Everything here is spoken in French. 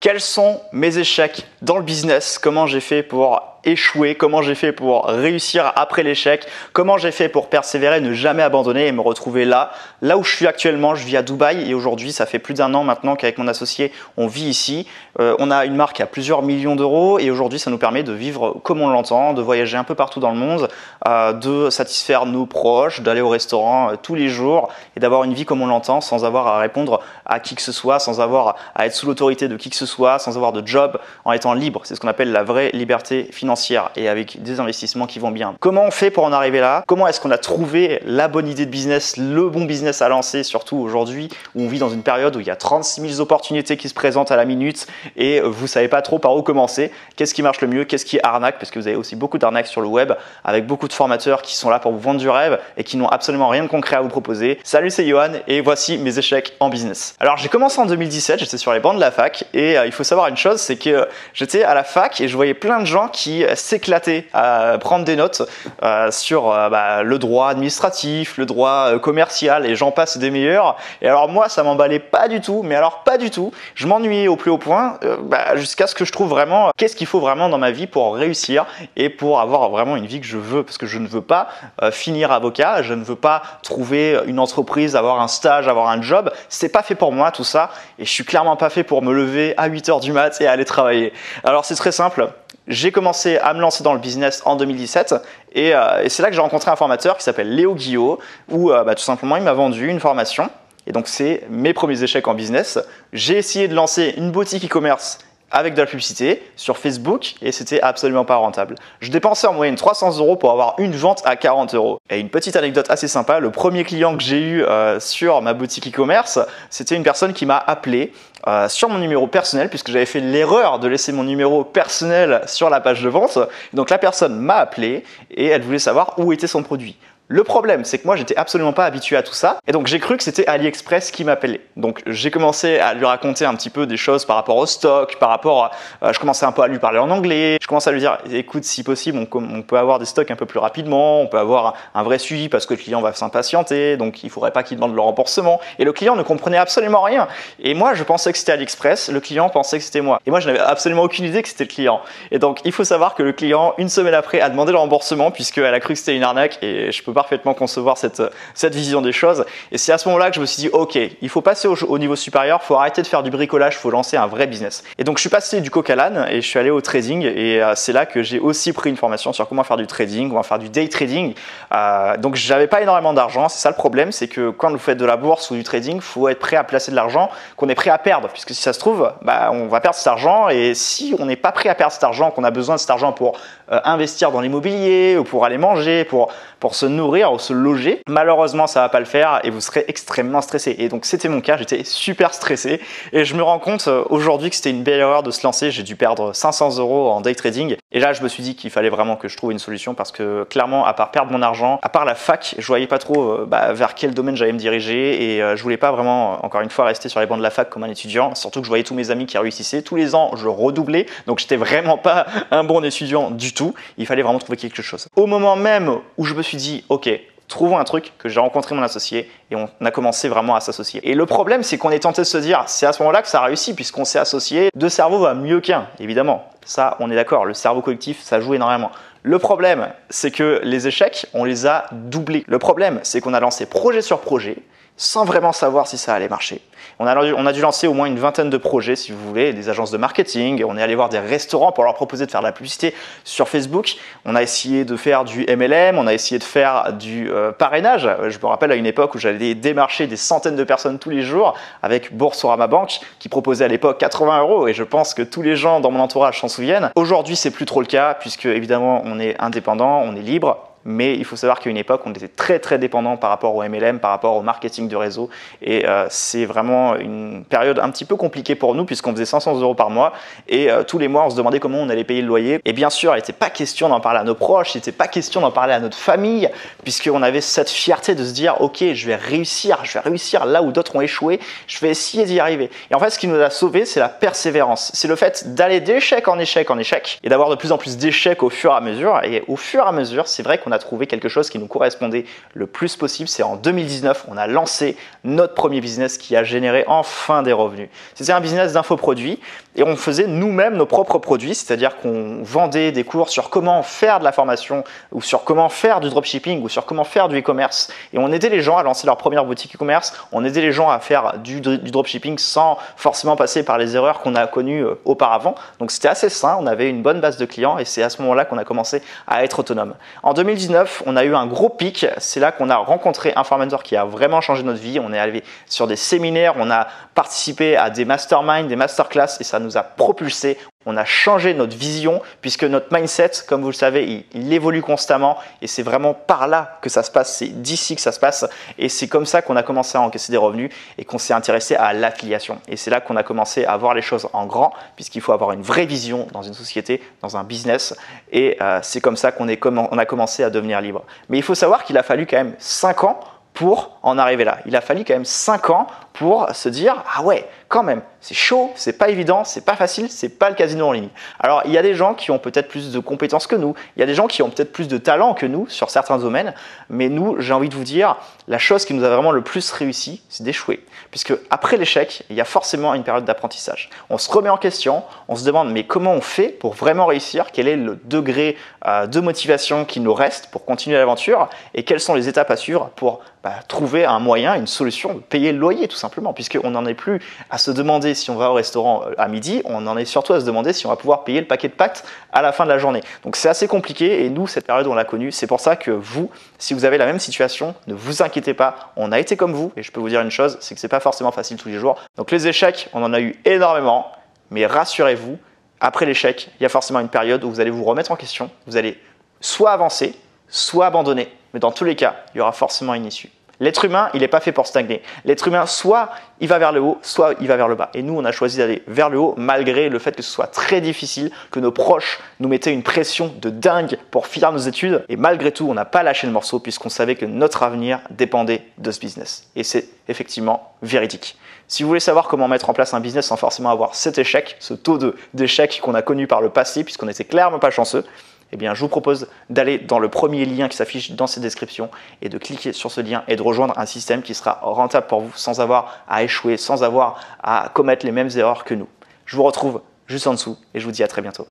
Quels sont mes échecs dans le business? Comment j'ai fait pour échouer? Comment j'ai fait pour réussir après l'échec? Comment j'ai fait pour persévérer, ne jamais abandonner et me retrouver là où je suis actuellement? Je vis à Dubaï et aujourd'hui, ça fait plus d'1 an maintenant qu'avec mon associé, on vit ici. On a une marque à plusieurs millions d'euros et aujourd'hui, ça nous permet de vivre comme on l'entend, de voyager un peu partout dans le monde, de satisfaire nos proches, d'aller au restaurant tous les jours et d'avoir une vie comme on l'entend sans avoir à répondre à qui que ce soit, sans avoir à être sous l'autorité de qui que ce soit, sans avoir de job, en étant libre. C'est ce qu'on appelle la vraie liberté financière et avec des investissements qui vont bien. Comment on fait pour en arriver là? Comment est-ce qu'on a trouvé la bonne idée de business, le bon business à lancer, surtout aujourd'hui où on vit dans une période où il y a 36 000 opportunités qui se présentent à la minute et vous savez pas trop par où commencer? Qu'est-ce qui marche le mieux? Qu'est-ce qui est arnaque? Parce que vous avez aussi beaucoup d'arnaques sur le web avec beaucoup de formateurs qui sont là pour vous vendre du rêve et qui n'ont absolument rien de concret à vous proposer. Salut, c'est Johan et voici mes échecs en business. Alors j'ai commencé en 2017, j'étais sur les bancs de la fac et il faut savoir une chose, c'est que j'étais à la fac et je voyais plein de gens qui s'éclataient à prendre des notes sur le droit administratif, le droit commercial et j'en passe des meilleurs. Et alors moi, ça m'emballait pas du tout, mais alors pas du tout. Je m'ennuyais au plus haut point jusqu'à ce que je trouve vraiment qu'est-ce qu'il faut vraiment dans ma vie pour réussir et pour avoir vraiment une vie que je veux. Parce que je ne veux pas finir avocat, je ne veux pas trouver une entreprise, avoir un stage, avoir un job. C'est pas fait pour moi tout ça et je suis clairement pas fait pour me lever à 8 h du mat et aller travailler. Alors c'est très simple. J'ai commencé à me lancer dans le business en 2017 et c'est là que j'ai rencontré un formateur qui s'appelle Léo Guillot où tout simplement il m'a vendu une formation et donc c'est mes premiers échecs en business. J'ai essayé de lancer une boutique e-commerce avec de la publicité sur Facebook et c'était absolument pas rentable. Je dépensais en moyenne 300 € pour avoir une vente à 40 €. Et une petite anecdote assez sympa, le premier client que j'ai eu sur ma boutique e-commerce, c'était une personne qui m'a appelé sur mon numéro personnel puisque j'avais fait l'erreur de laisser mon numéro personnel sur la page de vente. Donc la personne m'a appelé et elle voulait savoir où était son produit. Le problème, c'est que moi, j'étais absolument pas habitué à tout ça. Et donc, j'ai cru que c'était AliExpress qui m'appelait. Donc, j'ai commencé à lui raconter un petit peu des choses par rapport au stock, par rapport à... je commençais un peu à lui parler en anglais. Je commençais à lui dire, écoute, si possible, on peut avoir des stocks un peu plus rapidement. On peut avoir un vrai suivi parce que le client va s'impatienter. Donc, il faudrait pas qu'il demande le remboursement. Et le client ne comprenait absolument rien. Et moi, je pensais que c'était AliExpress. Le client pensait que c'était moi. Et moi, je n'avais absolument aucune idée que c'était le client. Et donc, il faut savoir que le client, une semaine après, a demandé le remboursement puisqu'elle a cru que c'était une arnaque. Et je peux parfaitement concevoir cette vision des choses et c'est à ce moment-là que je me suis dit ok, il faut passer au niveau supérieur, il faut arrêter de faire du bricolage, il faut lancer un vrai business. Et donc je suis passé du coq à l'âne et je suis allé au trading et c'est là que j'ai aussi pris une formation sur comment faire du trading, comment faire du day trading. Donc j'avais pas énormément d'argent, c'est ça le problème, c'est que quand vous faites de la bourse ou du trading, il faut être prêt à placer de l'argent qu'on est prêt à perdre, puisque si ça se trouve, on va perdre cet argent et si on n'est pas prêt à perdre cet argent, qu'on a besoin de cet argent pour investir dans l'immobilier ou pour aller manger, pour se nourrir ou se loger, malheureusement ça va pas le faire et vous serez extrêmement stressé. Et donc c'était mon cas, j'étais super stressé et je me rends compte aujourd'hui que c'était une belle erreur de se lancer. J'ai dû perdre 500 € en day trading et là je me suis dit qu'il fallait vraiment que je trouve une solution parce que clairement à part perdre mon argent, à part la fac, je voyais pas trop vers quel domaine j'allais me diriger et je voulais pas vraiment encore une fois rester sur les bancs de la fac comme un étudiant, surtout que je voyais tous mes amis qui réussissaient, tous les ans je redoublais, donc j'étais vraiment pas un bon étudiant du tout. Il fallait vraiment trouver quelque chose. Au moment même où je me suis dit ok, trouvons un truc, que j'ai rencontré mon associé et on a commencé vraiment à s'associer. Et le problème, c'est qu'on est tenté de se dire, c'est à ce moment-là que ça réussit puisqu'on s'est associé. Deux cerveaux va mieux qu'un, évidemment. Ça, on est d'accord, le cerveau collectif, ça joue énormément. Le problème, c'est que les échecs, on les a doublés. Le problème, c'est qu'on a lancé projet sur projet sans vraiment savoir si ça allait marcher. On a dû lancer au moins une vingtaine de projets, si vous voulez, des agences de marketing. On est allé voir des restaurants pour leur proposer de faire de la publicité sur Facebook. On a essayé de faire du MLM, on a essayé de faire du parrainage. Je me rappelle à une époque où j'allais démarcher des centaines de personnes tous les jours avec Boursorama Banque qui proposait à l'époque 80 € et je pense que tous les gens dans mon entourage s'en souviennent. Aujourd'hui, c'est plus trop le cas puisque évidemment, on est indépendant, on est libre. Mais il faut savoir qu'à une époque, on était très très dépendant par rapport au MLM, par rapport au marketing de réseau. Et c'est vraiment une période un petit peu compliquée pour nous puisqu'on faisait 500 € par mois. Et tous les mois, on se demandait comment on allait payer le loyer. Et bien sûr, il n'était pas question d'en parler à nos proches, il n'était pas question d'en parler à notre famille puisqu'on avait cette fierté de se dire « Ok, je vais réussir là où d'autres ont échoué, je vais essayer d'y arriver. » Et en fait, ce qui nous a sauvés, c'est la persévérance. C'est le fait d'aller d'échec en échec en échec et d'avoir de plus en plus d'échecs au fur et à mesure. Et au fur et à mesure, c'est vrai qu'on a a trouvé quelque chose qui nous correspondait le plus possible. C'est en 2019, on a lancé notre premier business qui a généré enfin des revenus. C'était un business d'infoproduits et on faisait nous-mêmes nos propres produits, c'est-à-dire qu'on vendait des cours sur comment faire de la formation ou sur comment faire du dropshipping ou sur comment faire du e-commerce. Et on aidait les gens à lancer leur première boutique e-commerce, on aidait les gens à faire du dropshipping sans forcément passer par les erreurs qu'on a connues auparavant. Donc c'était assez sain, on avait une bonne base de clients et c'est à ce moment-là qu'on a commencé à être autonome. En 2019, on a eu un gros pic, c'est là qu'on a rencontré un formateur qui a vraiment changé notre vie. On est allé sur des séminaires, on a participé à des masterminds, des masterclass et ça nous a propulsé. On a changé notre vision puisque notre mindset, comme vous le savez, il évolue constamment et c'est vraiment par là que ça se passe, c'est d'ici que ça se passe et c'est comme ça qu'on a commencé à encaisser des revenus et qu'on s'est intéressé à l'affiliation. Et c'est là qu'on a commencé à voir les choses en grand puisqu'il faut avoir une vraie vision dans une société, dans un business et c'est comme ça qu'on a commencé à devenir libre. Mais il faut savoir qu'il a fallu quand même 5 ans pour en arriver là. Il a fallu quand même 5 ans pour se dire « Ah ouais, quand même, c'est chaud, c'est pas évident, c'est pas facile, c'est pas le casino en ligne. » Alors, il y a des gens qui ont peut-être plus de compétences que nous, il y a des gens qui ont peut-être plus de talent que nous sur certains domaines, mais nous, j'ai envie de vous dire, la chose qui nous a vraiment le plus réussi, c'est d'échouer. Puisque après l'échec, il y a forcément une période d'apprentissage. On se remet en question, on se demande mais comment on fait pour vraiment réussir, quel est le degré de motivation qui nous reste pour continuer l'aventure et quelles sont les étapes à suivre pour trouver un moyen, une solution de payer le loyer tout simplement, puisqu'on n'en est plus à se demander si on va au restaurant à midi, on en est surtout à se demander si on va pouvoir payer le paquet de pâtes à la fin de la journée. Donc c'est assez compliqué et nous, cette période, on l'a connue. C'est pour ça que vous, si vous avez la même situation, ne vous inquiétez pas, on a été comme vous et je peux vous dire une chose, c'est que c'est pas forcément facile tous les jours. Donc les échecs, on en a eu énormément, mais rassurez-vous, après l'échec, il y a forcément une période où vous allez vous remettre en question, vous allez soit avancer, soit abandonner, mais dans tous les cas, il y aura forcément une issue. L'être humain, il n'est pas fait pour stagner. L'être humain, soit il va vers le haut, soit il va vers le bas. Et nous, on a choisi d'aller vers le haut malgré le fait que ce soit très difficile, que nos proches nous mettaient une pression de dingue pour finir nos études. Et malgré tout, on n'a pas lâché le morceau puisqu'on savait que notre avenir dépendait de ce business. Et c'est effectivement véridique. Si vous voulez savoir comment mettre en place un business sans forcément avoir cet échec, ce taux d'échec qu'on a connu par le passé puisqu'on n'était clairement pas chanceux, eh bien, je vous propose d'aller dans le premier lien qui s'affiche dans cette description et de cliquer sur ce lien et de rejoindre un système qui sera rentable pour vous sans avoir à échouer, sans avoir à commettre les mêmes erreurs que nous. Je vous retrouve juste en dessous et je vous dis à très bientôt.